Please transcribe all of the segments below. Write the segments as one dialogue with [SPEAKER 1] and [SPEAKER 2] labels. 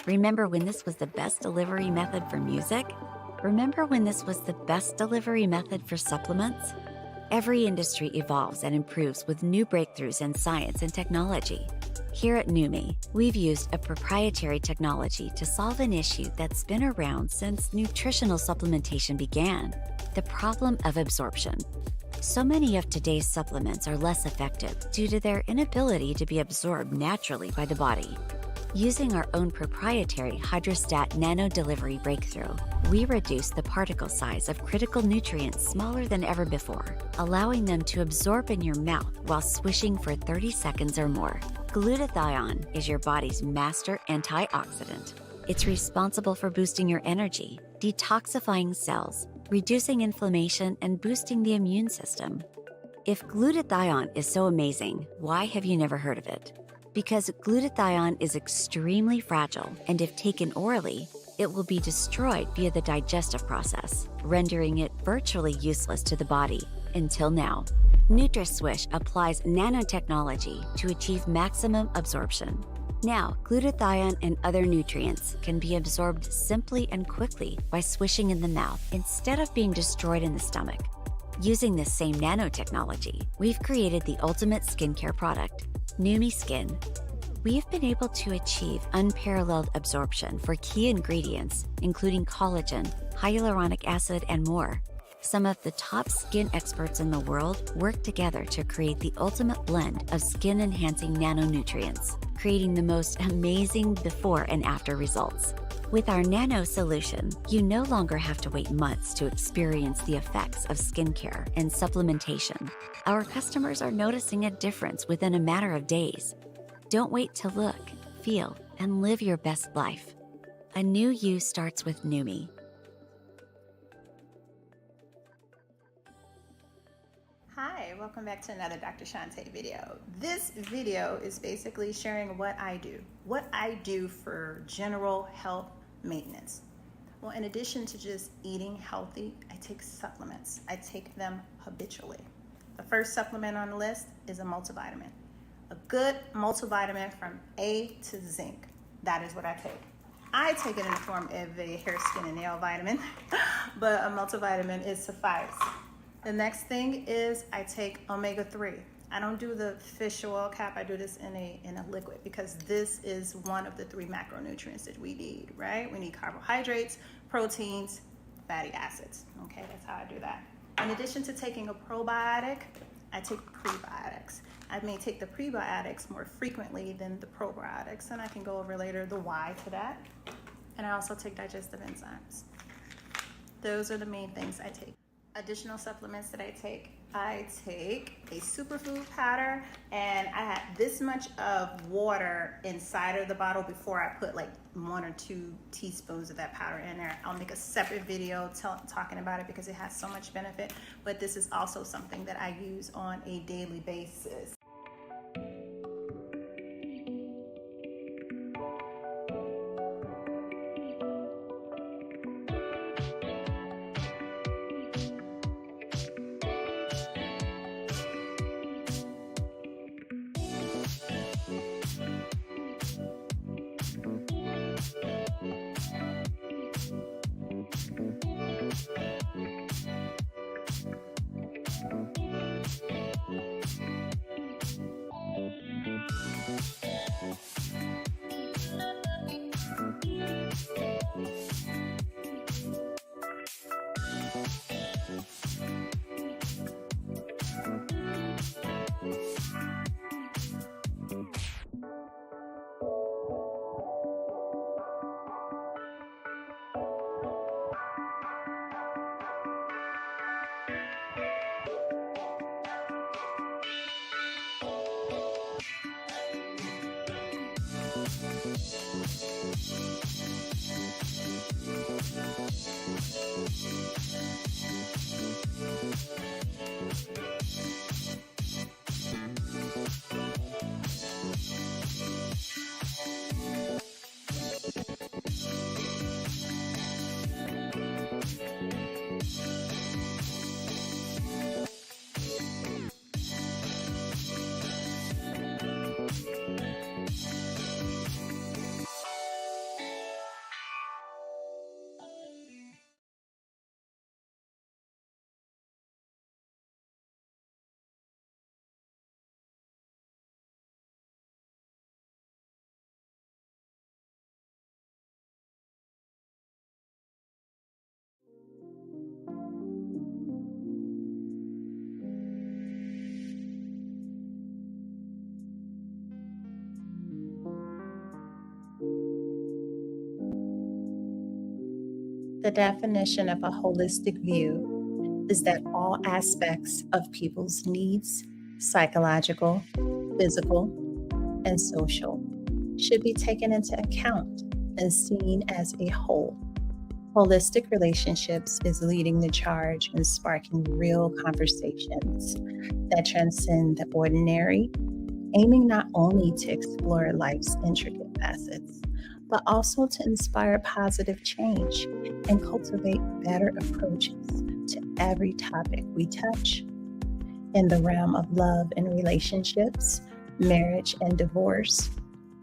[SPEAKER 1] Remember when this was the best delivery method for music? Remember when this was the best delivery method for supplements? Every industry evolves and improves with new breakthroughs in science and technology. Here at Numi, we've used a proprietary technology to solve an issue that's been around since nutritional supplementation began: the problem of absorption. So many of today's supplements are less effective due to their inability to be absorbed naturally by the body. Using our own proprietary hydrostat nano delivery breakthrough, we reduce the particle size of critical nutrients smaller than ever before, allowing them to absorb in your mouth while swishing for 30 seconds or more. Glutathione is your body's master antioxidant. It's responsible for boosting your energy, detoxifying cells, reducing inflammation, and boosting the immune system. If glutathione is so amazing, why have you never heard of it? Because glutathione is extremely fragile, and if taken orally, it will be destroyed via the digestive process, rendering it virtually useless to the body. Until now, NutraSwish applies nanotechnology to achieve maximum absorption. Now, glutathione and other nutrients can be absorbed simply and quickly by swishing in the mouth instead of being destroyed in the stomach. Using this same nanotechnology, we've created the ultimate skincare product, Numi Skin. We've been able to achieve unparalleled absorption for key ingredients, including collagen, hyaluronic acid, and more. Some of the top skin experts in the world work together to create the ultimate blend of skin-enhancing nanonutrients, creating the most amazing before and after results. With our nano solution, you no longer have to wait months to experience the effects of skincare and supplementation. Our customers are noticing a difference within a matter of days. Don't wait to look, feel, and live your best life. A new you starts with Numi.
[SPEAKER 2] Hi, welcome back to another Dr. Shante video. This video is basically sharing what I do for general health maintenance. Well, in addition to just eating healthy, I take supplements. I take them habitually. The first supplement on the list is a multivitamin. A good multivitamin from A to zinc. That is what I take. I take it in the form of a hair, skin, and nail vitamin, but a multivitamin is suffice. The next thing is I take omega-3. I don't do the fish oil cap. I do this in a liquid because this is one of the 3 macronutrients that we need, right? We need carbohydrates, proteins, fatty acids. Okay, that's how I do that. In addition to taking a probiotic, I take prebiotics. I may take the prebiotics more frequently than the probiotics, and I can go over later the why to that. And I also take digestive enzymes. Those are the main things I take. Additional supplements that I take a superfood powder, and I have this much of water inside of the bottle before I put like 1 or 2 teaspoons of that powder in there. I'll make a separate video talking about it because it has so much benefit, but this is also something that I use on a daily basis. The definition of a holistic view is that all aspects of people's needs, psychological, physical, and social, should be taken into account and seen as a whole. Holistic relationships is leading the charge and sparking real conversations that transcend the ordinary, aiming not only to explore life's intricate facets, but also to inspire positive change and cultivate better approaches to every topic we touch. In the realm of love and relationships, marriage and divorce,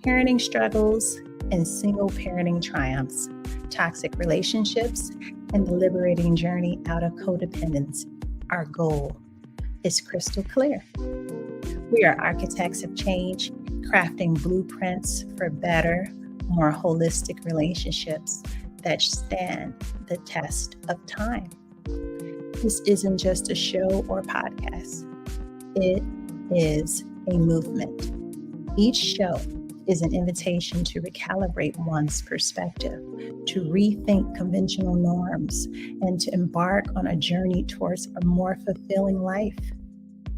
[SPEAKER 2] parenting struggles and single parenting triumphs, toxic relationships, and the liberating journey out of codependence, our goal is crystal clear. We are architects of change, crafting blueprints for better, more holistic relationships that stand the test of time. This isn't just a show or podcast. It is a movement. Each show is an invitation to recalibrate one's perspective, to rethink conventional norms, and to embark on a journey towards a more fulfilling life.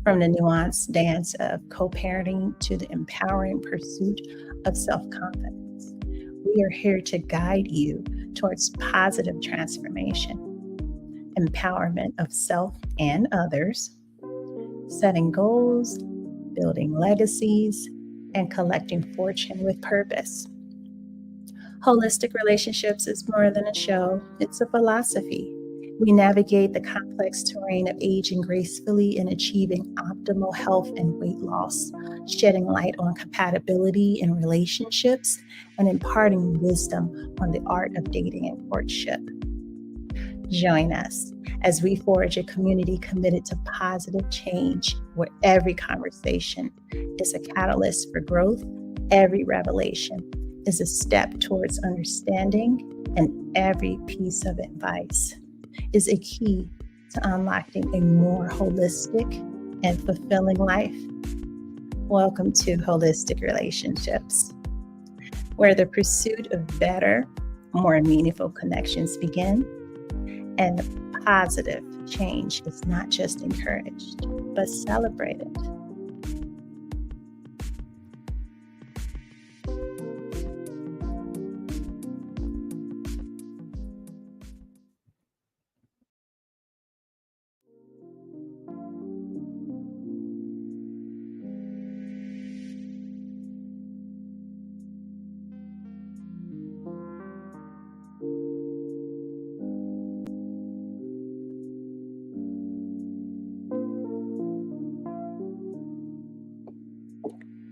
[SPEAKER 2] From the nuanced dance of co-parenting to the empowering pursuit of self-confidence, we are here to guide you towards positive transformation, empowerment of self and others, setting goals, building legacies, and collecting fortune with purpose. Holistic relationships is more than a show, it's a philosophy. We navigate the complex terrain of aging gracefully and achieving optimal health and weight loss, shedding light on compatibility in relationships, and imparting wisdom on the art of dating and courtship. Join us as we forge a community committed to positive change, where every conversation is a catalyst for growth, every revelation is a step towards understanding, and every piece of advice is a key to unlocking a more holistic and fulfilling life. Welcome to Holistic Relationships, where the pursuit of better, more meaningful connections begin, and positive change is not just encouraged, but celebrated.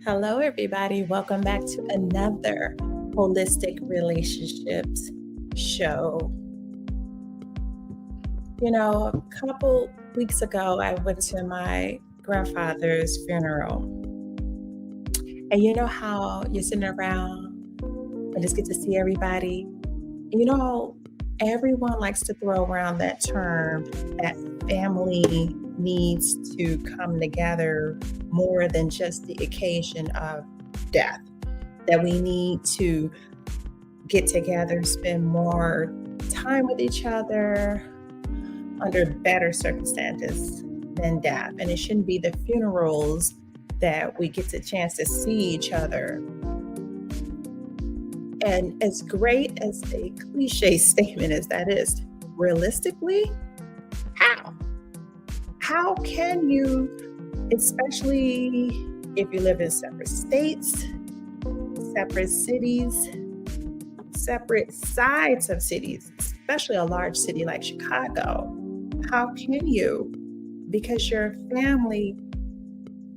[SPEAKER 2] Hello, everybody. Welcome back to another Holistic Relationships show. You know, a couple weeks ago, I went to my grandfather's funeral. And you know how you're sitting around and just get to see everybody? You know, everyone likes to throw around that term that family needs to come together more than just the occasion of death, that we need to get together, spend more time with each other under better circumstances than death. And it shouldn't be the funerals that we get the chance to see each other. And as great as a cliche statement as that is, realistically, how can you, especially if you live in separate states, separate cities, separate sides of cities, especially a large city like Chicago, how can you? Because your family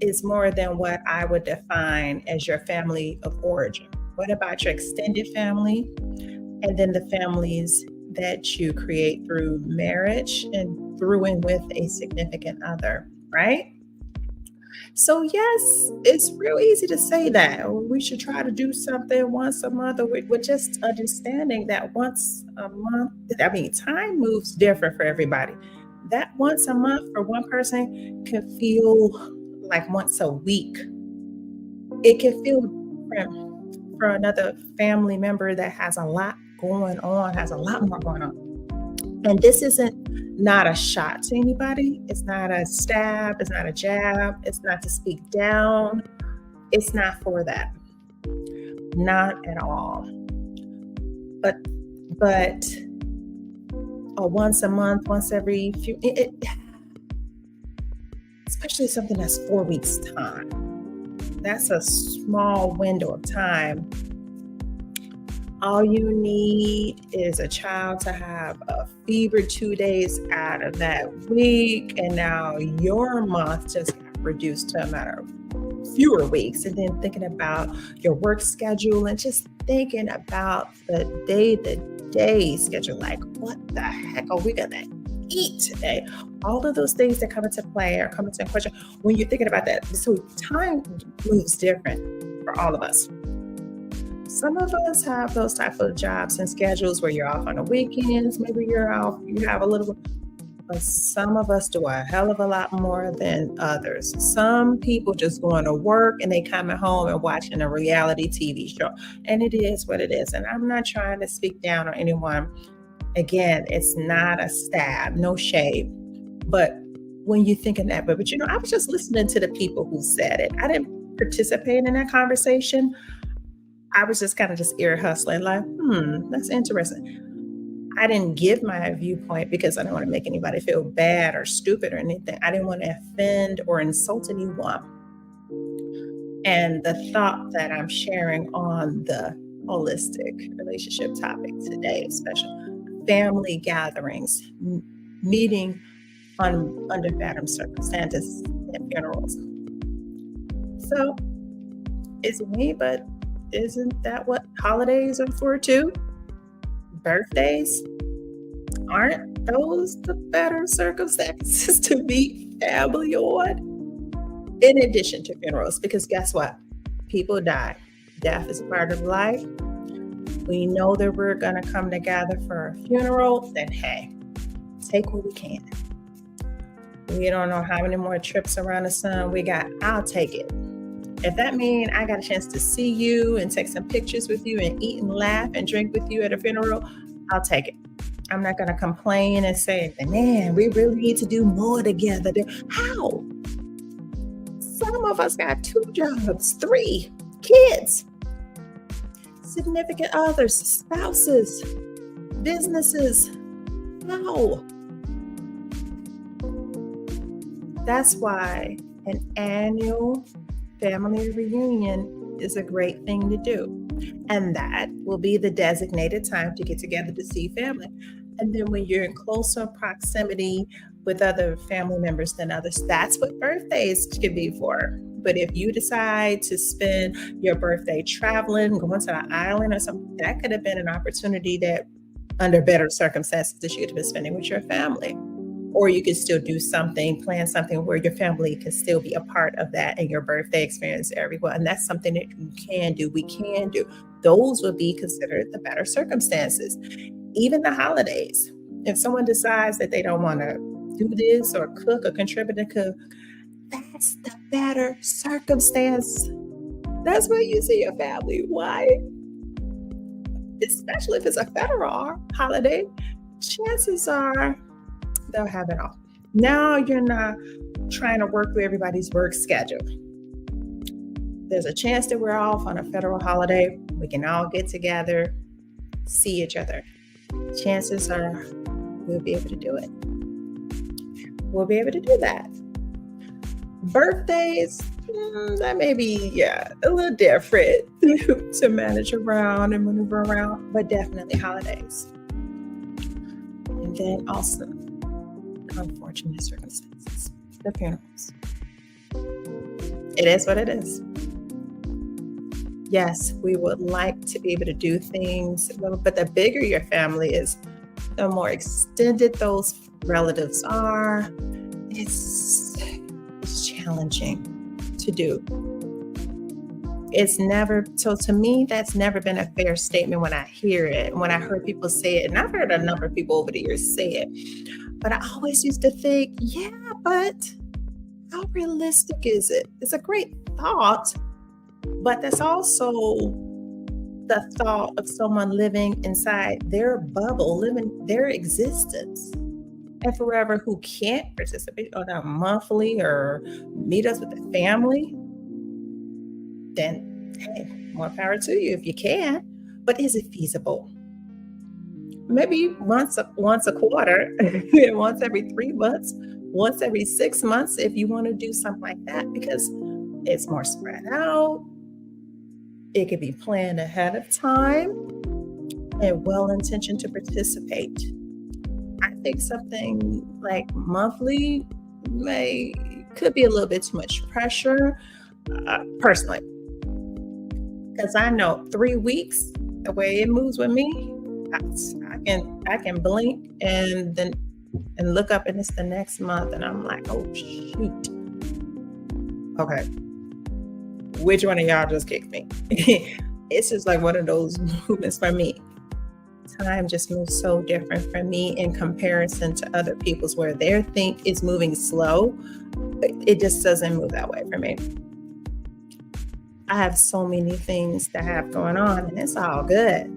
[SPEAKER 2] is more than what I would define as your family of origin. What about your extended family? And then the families that you create through marriage and through and with a significant other, right? So yes, it's real easy to say that we should try to do something once a month, or with just understanding that once a month, I mean, time moves different for everybody. That once a month for one person can feel like once a week. It can feel for another family member that has a lot going on, has a lot more going on. And this isn't not a shot to anybody. It's not a stab. It's not a jab. It's not to speak down. It's not for that. Not at all. But once a month, once every few, especially something that's 4 weeks time. That's a small window of time. All you need is a child to have a fever 2 days out of that week, and now your month just got reduced to a matter of fewer weeks. And then thinking about your work schedule and just thinking about the day-to-day schedule, like what the heck are we gonna eat today? All of those things that come into play or come into question when you're thinking about that. So time moves different for all of us. Some of us have those type of jobs and schedules where you're off on the weekends. Maybe you're off, you have a little, but some of us do a hell of a lot more than others. Some people just going to work and they coming home and watching a reality TV show. And it is what it is. And I'm not trying to speak down on anyone. Again, it's not a stab, no shade. But when you're thinking that, but I was just listening to the people who said it. I didn't participate in that conversation. I was just kind of ear hustling, like, that's interesting. I didn't give my viewpoint because I don't want to make anybody feel bad or stupid or anything. I didn't want to offend or insult anyone. And the thought that I'm sharing on the holistic relationship topic today, especially family gatherings, meeting under bad circumstances and funerals. So it's me, but isn't that what holidays are for too? Birthdays? Aren't those the better circumstances to be family on? In addition to funerals, because guess what? People die. Death is a part of life. We know that we're going to come together for a funeral, then hey, take what we can. We don't know how many more trips around the sun we got. I'll take it. If that means I got a chance to see you and take some pictures with you and eat and laugh and drink with you at a funeral, I'll take it. I'm not going to complain and say, man, we really need to do more together. How? Some of us got 2 jobs, 3 kids, significant others, spouses, businesses. No. That's why an annual family reunion is a great thing to do. And that will be the designated time to get together to see family. And then when you're in closer proximity with other family members than others, that's what birthdays could be for. But if you decide to spend your birthday traveling, going to an island or something, that could have been an opportunity that under better circumstances that you could have been spending with your family. Or you could still do something, plan something where your family can still be a part of that and your birthday experience everywhere. And that's something that you can do, we can do. Those would be considered the better circumstances. Even the holidays. If someone decides that they don't want to do this or cook or contribute to cook, that's the better circumstance. That's where you see your family. Why? Especially if it's a federal holiday, chances are they'll have it off. Now you're not trying to work through everybody's work schedule. There's a chance that we're off on a federal holiday. We can all get together, see each other. Chances are we'll be able to do it. We'll be able to do that. Birthdays, that may be, a little different to manage around and maneuver around, but definitely holidays. And then also, unfortunate circumstances, the funerals. It is what it is. Yes, we would like to be able to do things, but the bigger your family is, the more extended those relatives are. It's challenging to do. So to me, that's never been a fair statement when I hear it, when I heard people say it, and I've heard a number of people over the years say it. But I always used to think, yeah, but how realistic is it? It's a great thought, but that's also the thought of someone living inside their bubble, living their existence. And forever who can't participate on a monthly or meet us with the family, then hey, more power to you if you can. But is it feasible? Maybe once a quarter, once every 3 months, once every 6 months, if you want to do something like that, because it's more spread out. It can be planned ahead of time and well intentioned to participate. I think something like monthly could be a little bit too much pressure, personally, because I know 3 weeks, the way it moves with me, I can blink and look up and it's the next month and I'm like, oh shoot. Okay. Which one of y'all just kicked me? It's just like one of those movements for me. Time just moves so different for me in comparison to other people's where their think is moving slow. It just doesn't move that way for me. I have so many things that have going on and it's all good.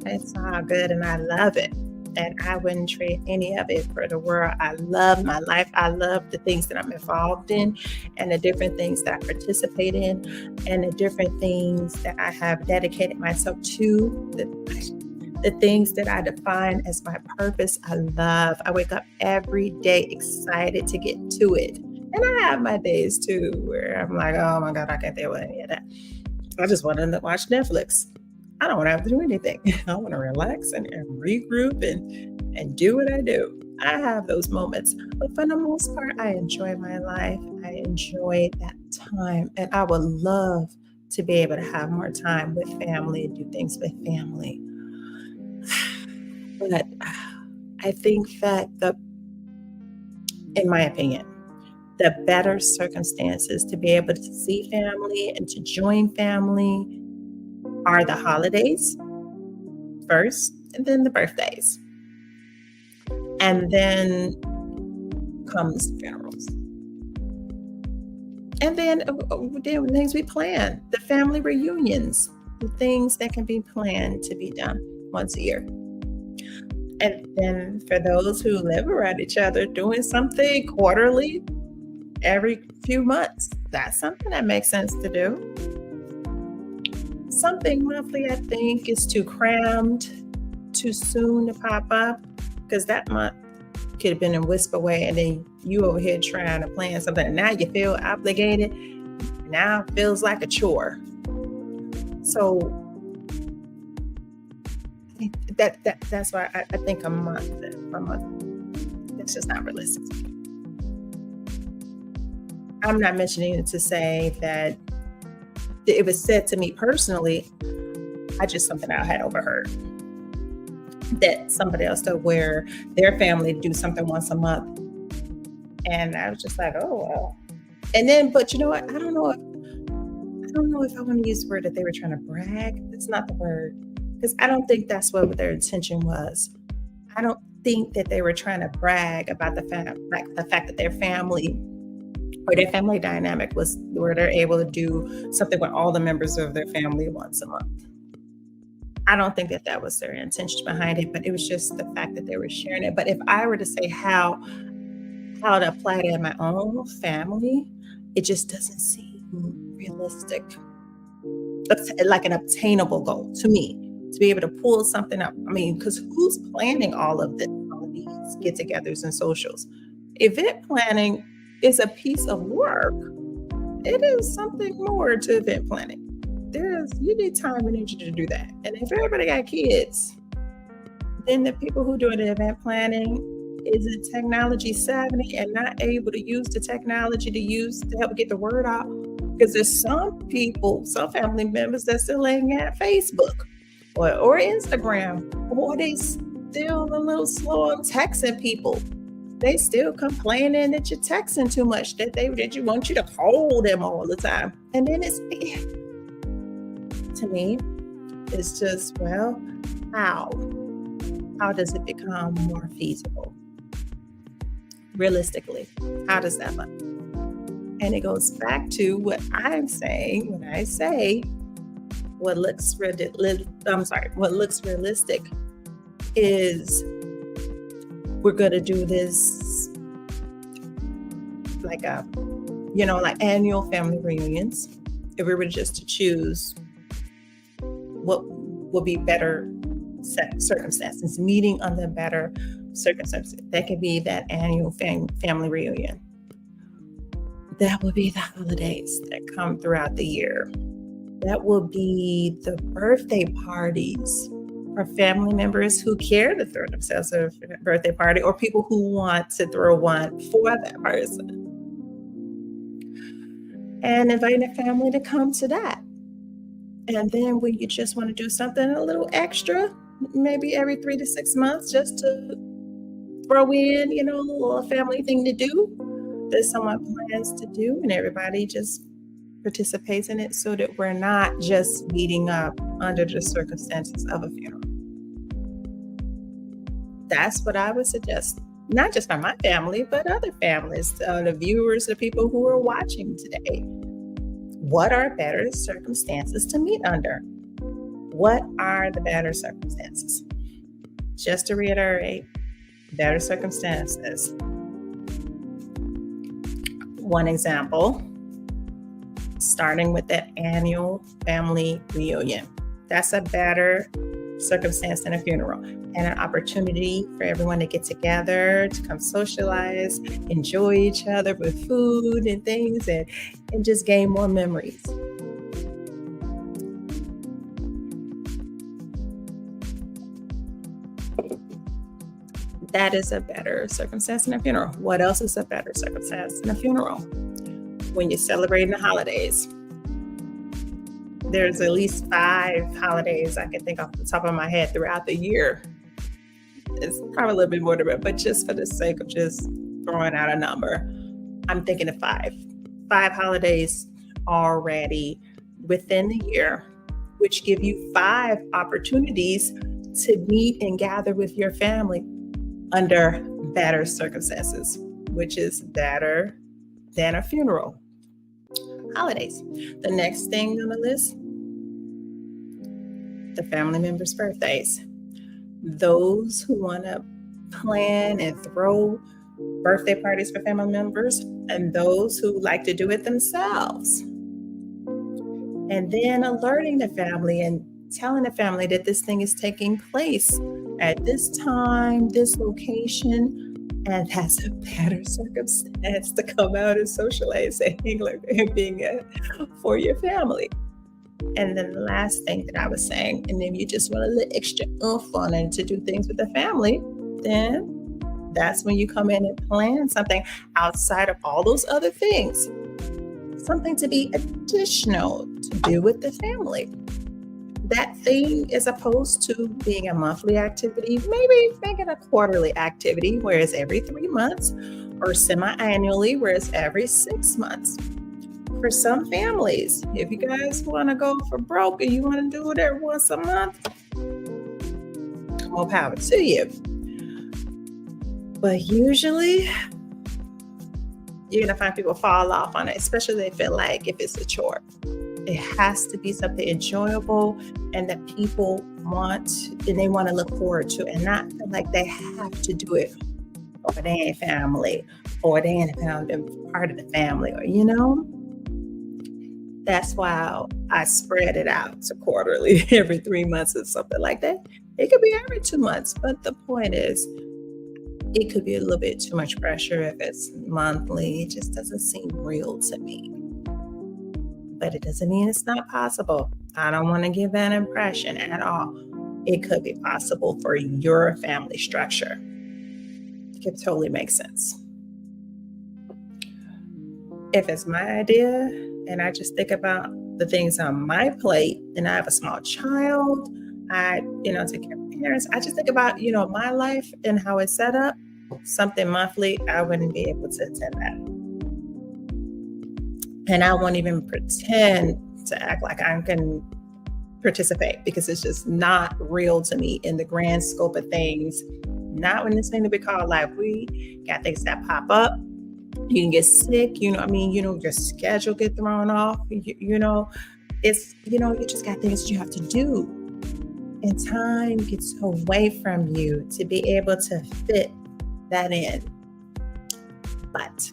[SPEAKER 2] It's all good and I love it. And I wouldn't trade any of it for the world. I love my life. I love the things that I'm involved in and the different things that I participate in and the different things that I have dedicated myself to, the things that I define as my purpose. I love. I wake up every day excited to get to it. And I have my days too where I'm like, oh my God, I can't deal with any of that. I just want to watch Netflix. I don't want to have to do anything. I want to relax and regroup and do what I do. I have those moments. But for the most part, I enjoy my life. I enjoy that time. And I would love to be able to have more time with family and do things with family. But I think that in my opinion, the better circumstances to be able to see family and to join family are the holidays first, and then the birthdays. And then comes funerals. And then the things we plan, the family reunions, the things that can be planned to be done once a year. And then for those who live around each other, doing something quarterly, every few months, that's something that makes sense to do. Something monthly, I think, is too crammed, too soon to pop up, because that month could have been a wisp away, and then you over here trying to plan something, and now you feel obligated. Now it feels like a chore. So that's why I think a month, that's just not realistic. I'm not mentioning it to say that it was said to me personally. Something I had overheard that somebody else did where their family do something once a month. And I was just like, oh, well. And then, but you know what? I don't know if I want to use the word that they were trying to brag. It's not the word, because I don't think that's what their intention was. I don't think that they were trying to brag about the fact that their family or their family dynamic was where they're able to do something with all the members of their family once a month. I don't think that was their intention behind it, but it was just the fact that they were sharing it. But if I were to say how to apply it in my own family, it just doesn't seem realistic. It's like an obtainable goal to me, to be able to pull something up. I mean, because who's planning all of these get-togethers and socials? Event planning is a piece of work. It is something more to event planning. You need time and energy to do that. And if everybody got kids, then the people who do the event planning isn't technology savvy and not able to use the technology to help get the word out. Because there's some family members that still ain't at Facebook or Instagram, or they still a little slow on texting people. They still complaining that you're texting too much, that you want you to call them all the time. And then to me, it's just, well, how does it become more feasible? realistically? How does that look? And it goes back to what I'm saying when I say what looks realistic is we're going to do this like annual family reunions. If we were just to choose what would be better circumstances, meeting under better circumstances, that could be that annual family reunion. That would be the holidays that come throughout the year. That will be the birthday parties for family members who care to throw themselves a birthday party, or people who want to throw one for that person. And inviting a family to come to that. And then when you just want to do something a little extra, maybe every 3 to 6 months, just to throw in, a little family thing to do that someone plans to do, and everybody just participates in it, so that we're not just meeting up under the circumstances of a funeral. That's what I would suggest, not just for my family, but other families, the viewers, the people who are watching today. What are better circumstances to meet under? What are the better circumstances? Just to reiterate, better circumstances. One example, starting with that annual family reunion. That's a better circumstance than a funeral, and an opportunity for everyone to get together, to come socialize, enjoy each other with food and things, and just gain more memories. That is a better circumstance than a funeral. What else is a better circumstance than a funeral? When you're celebrating the holidays. There's at least 5 holidays I can think off the top of my head throughout the year. It's probably a little bit more than that, but just for the sake of just throwing out a number, I'm thinking of 5. 5 holidays already within the year, which give you 5 opportunities to meet and gather with your family under better circumstances, which is better than a funeral. Holidays. The next thing on the list, the family members' birthdays. Those who want to plan and throw birthday parties for family members, and those who like to do it themselves. And then alerting the family and telling the family that this thing is taking place at this time, this location, and that's a better circumstance to come out and socialize and being for your family. And then the last thing that I was saying, and then you just want a little extra oomph on it to do things with the family, then that's when you come in and plan something outside of all those other things. Something to be additional to do with the family. That thing, as opposed to being a monthly activity, maybe make it a quarterly activity, whereas every 3 months, or semi-annually, whereas every 6 months. For some families, if you guys want to go for broke and you want to do it every once a month, more power to you. But usually, you're going to find people fall off on it, especially if they feel like if it's a chore. It has to be something enjoyable and that people want and they want to look forward to, and not feel like they have to do it, or they ain't family, or they ain't part of the family, or That's why I spread it out to quarterly, every 3 months or something like that. It could be every 2 months, but the point is, it could be a little bit too much pressure if it's monthly. It just doesn't seem real to me. But it doesn't mean it's not possible. I don't want to give that impression at all. It could be possible for your family structure. It could totally make sense. If it's my idea and I just think about the things on my plate, and I have a small child, I take care of parents, I just think about, my life and how it's set up, something monthly, I wouldn't be able to attend that. And I won't even pretend to act like I can participate, because it's just not real to me in the grand scope of things Not when this thing that we call life. We got things that pop up. You can get sick, your schedule get thrown off, it's, you just got things that you have to do. And time gets away from you to be able to fit that in. But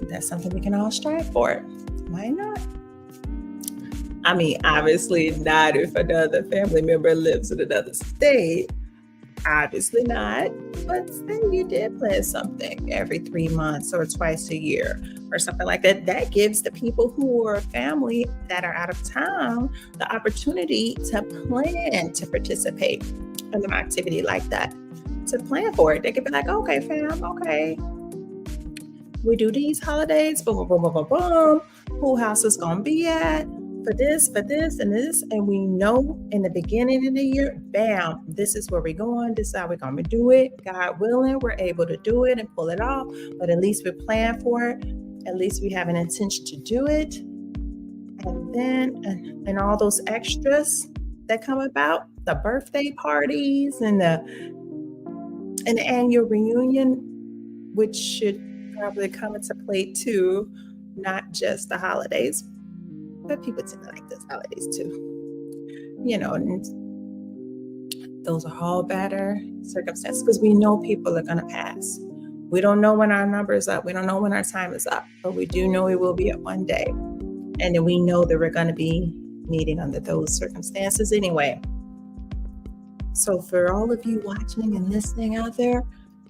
[SPEAKER 2] that's something we can all strive for. Why not? I mean, obviously not if another family member lives in another state. Obviously not. But say you did plan something every 3 months or twice a year or something like that. That gives the people who are family that are out of town the opportunity to plan to participate in an activity like that, to plan for it. They could be like, okay, fam, okay, we do these holidays, boom, boom, boom, boom, boom, boom. Who house is going to be at? For this, and this, and we know in the beginning of the year, bam, this is where we're going, this is how we're going to do it. God willing, we're able to do it and pull it off, but at least we plan for it. At least we have an intention to do it. And then, and all those extras that come about, the birthday parties and the annual reunion, which should probably come into play too, not just the holidays. But people tend to like those holidays too. And those are all better circumstances because we know people are going to pass. We don't know when our number is up. We don't know when our time is up, but we do know it will be up one day. And then we know that we're going to be meeting under those circumstances anyway. So for all of you watching and listening out there,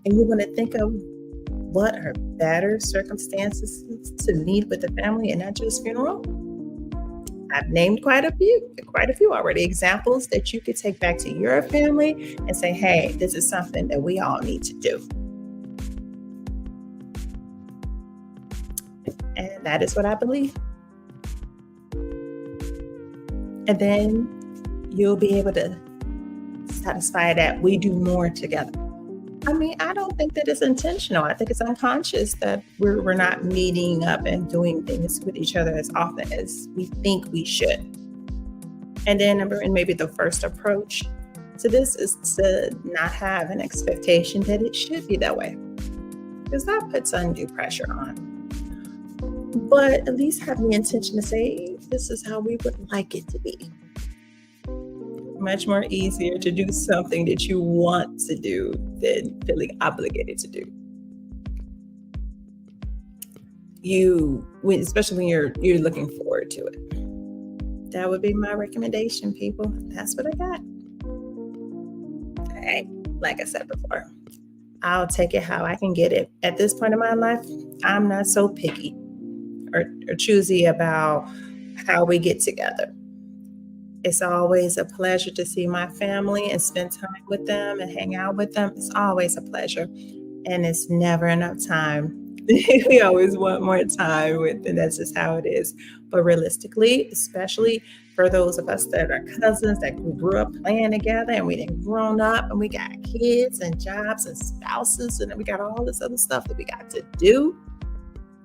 [SPEAKER 2] and you want to think of what are better circumstances to meet with the family and not just funeral, I've named quite a few already, examples that you could take back to your family and say, hey, this is something that we all need to do. And that is what I believe. And then you'll be able to satisfy that we do more together. I mean, I don't think that it's intentional. I think it's unconscious that we're not meeting up and doing things with each other as often as we think we should. And then maybe the first approach to this is to not have an expectation that it should be that way, because that puts undue pressure on. But at least have the intention to say, this is how we would like it to be. Much more easier to do something that you want to do than feeling obligated to do. Especially when you're looking forward to it. That would be my recommendation, people. That's what I got. Hey, like I said before, I'll take it how I can get it. At this point in my life, I'm not so picky or choosy about how we get together. It's always a pleasure to see my family and spend time with them and hang out with them. It's always a pleasure. And it's never enough time. We always want more time with, and that's just how it is. But realistically, especially for those of us that are cousins that grew up playing together and we didn't grown up and we got kids and jobs and spouses and then we got all this other stuff that we got to do,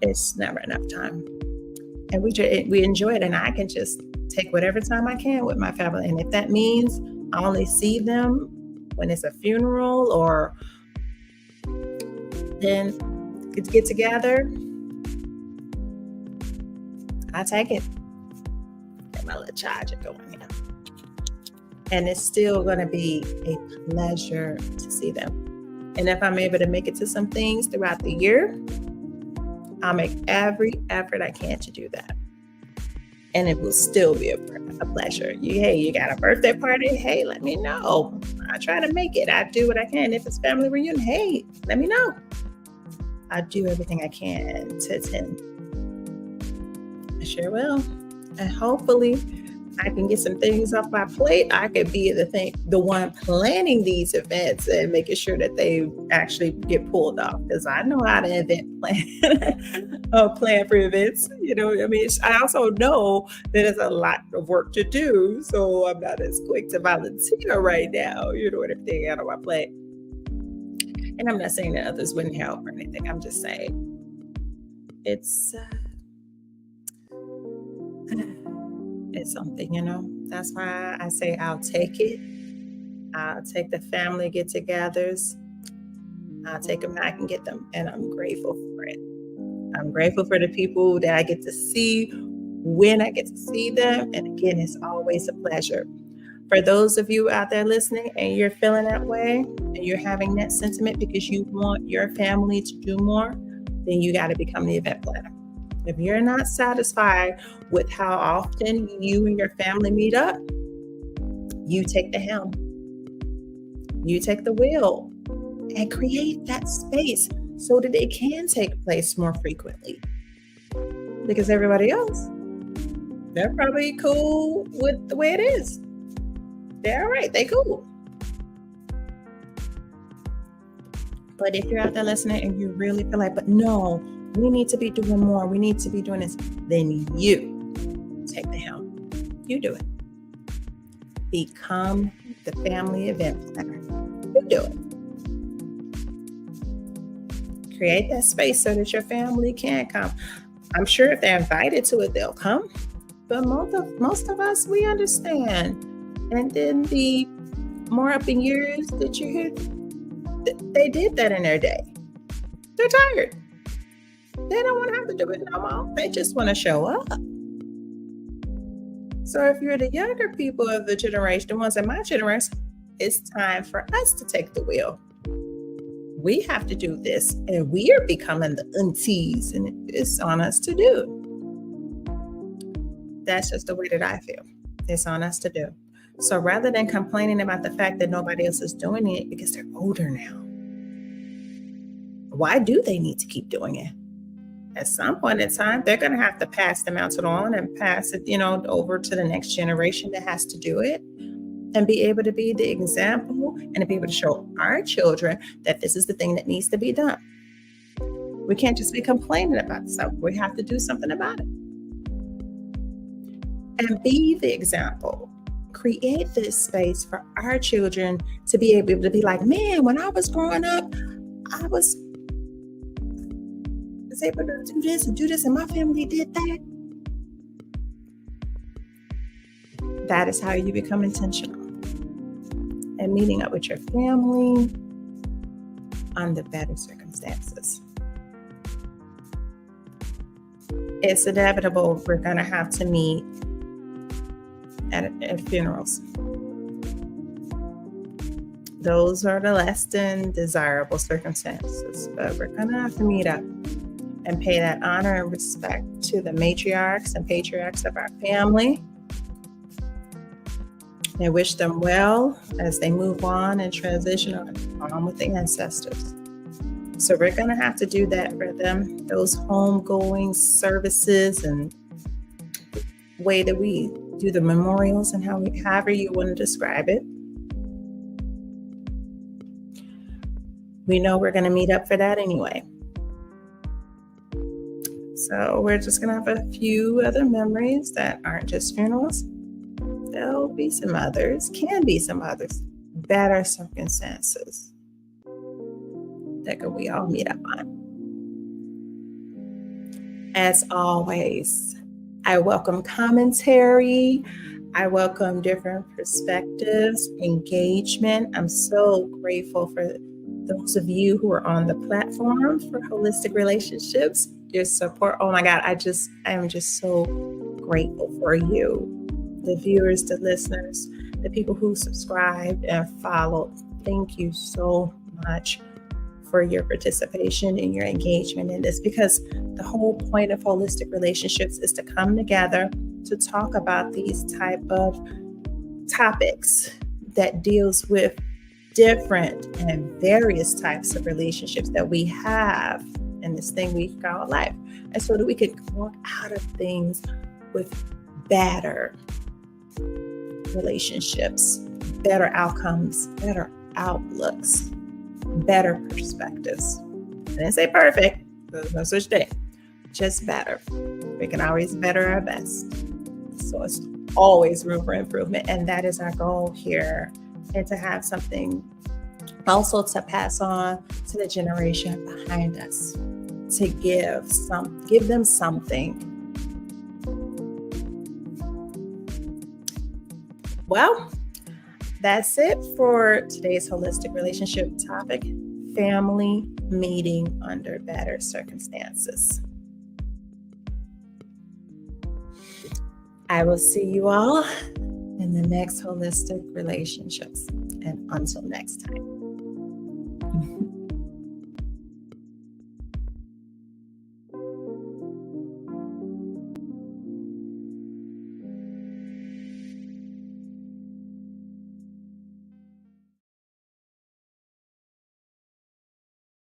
[SPEAKER 2] it's never enough time. And we enjoy it, and I can just take whatever time I can with my family. And if that means I only see them when it's a funeral or then get together, I take it. Get my little charger going here. And it's still going to be a pleasure to see them. And if I'm able to make it to some things throughout the year, I'll make every effort I can to do that. And it will still be a pleasure. You got a birthday party? Hey, let me know. I try to make it. I do what I can. If it's family reunion, hey, let me know. I do everything I can to attend. I sure will. And hopefully I can get some things off my plate. I could be the one planning these events and making sure that they actually get pulled off, because I know how to plan for events. I also know that there's a lot of work to do, so I'm not as quick to volunteer right now, and everything out of my plate. And I'm not saying that others wouldn't help or anything. I'm just saying it's something, That's why I say I'll take it. I'll take the family get-togethers. I'll take them back and get them. And I'm grateful for it. I'm grateful for the people that I get to see when I get to see them. And again, it's always a pleasure. For those of you out there listening and you're feeling that way and you're having that sentiment because you want your family to do more, then you got to become the event planner. If you're not satisfied with how often you and your family meet up, you take the helm. You take the wheel and create that space so that it can take place more frequently. Because everybody else, they're probably cool with the way it is. They're all right. They cool. But if you're out there listening and you really feel like, but no, we need to be doing more. We need to be doing this. Then you take the helm. You do it. Become the family event planner. You do it. Create that space so that your family can come. I'm sure if they're invited to it, they'll come. But most of us, we understand. And then the more up in years that you hear, they did that in their day. They're tired. They don't want to have to do it no more. They just want to show up. So if you're the younger people of the generation, the ones in my generation, it's time for us to take the wheel. We have to do this, and we are becoming the aunties, and it's on us to do. That's just the way that I feel. It's on us to do. So rather than complaining about the fact that nobody else is doing it because they're older now, why do they need to keep doing it? At some point in time, they're going to have to pass the mantle on and pass it, over to the next generation that has to do it, and be able to be the example and to be able to show our children that this is the thing that needs to be done. We can't just be complaining about something. We have to do something about it. And be the example. Create this space for our children to be able to be like, man, when I was growing up, I was able to do this, and my family did that. That is how you become intentional and meeting up with your family under better circumstances. It's inevitable we're going to have to meet at funerals. Those are the less than desirable circumstances, but we're going to have to meet up and pay that honor and respect to the matriarchs and patriarchs of our family. And wish them well as they move on and transition on with the ancestors. So we're going to have to do that for them. Those homegoing services and way that we do the memorials and however you want to describe it. We know we're going to meet up for that anyway. So we're just going to have a few other memories that aren't just funerals. There'll be some others, can be some others, better circumstances that we all meet up on. As always, I welcome commentary. I welcome different perspectives, engagement. I'm so grateful for those of you who are on the platform for holistic relationships, your support. Oh my God, I am just so grateful for you. The viewers, the listeners, the people who subscribed and followed. Thank you so much for your participation and your engagement in this, because the whole point of holistic relationships is to come together to talk about these type of topics that deals with different and various types of relationships that we have in this thing we call life. And so that we can walk out of things with better relationships, better outcomes, better outlooks, better perspectives. I didn't say perfect, there's no such thing, just better. We can always better our best. So it's always room for improvement. And that is our goal here. And to have something also to pass on to the generation behind us, to give them something. Well, That's it for today's holistic relationship topic, family meeting under better circumstances. I will see you all in the next holistic relationships. And until next time.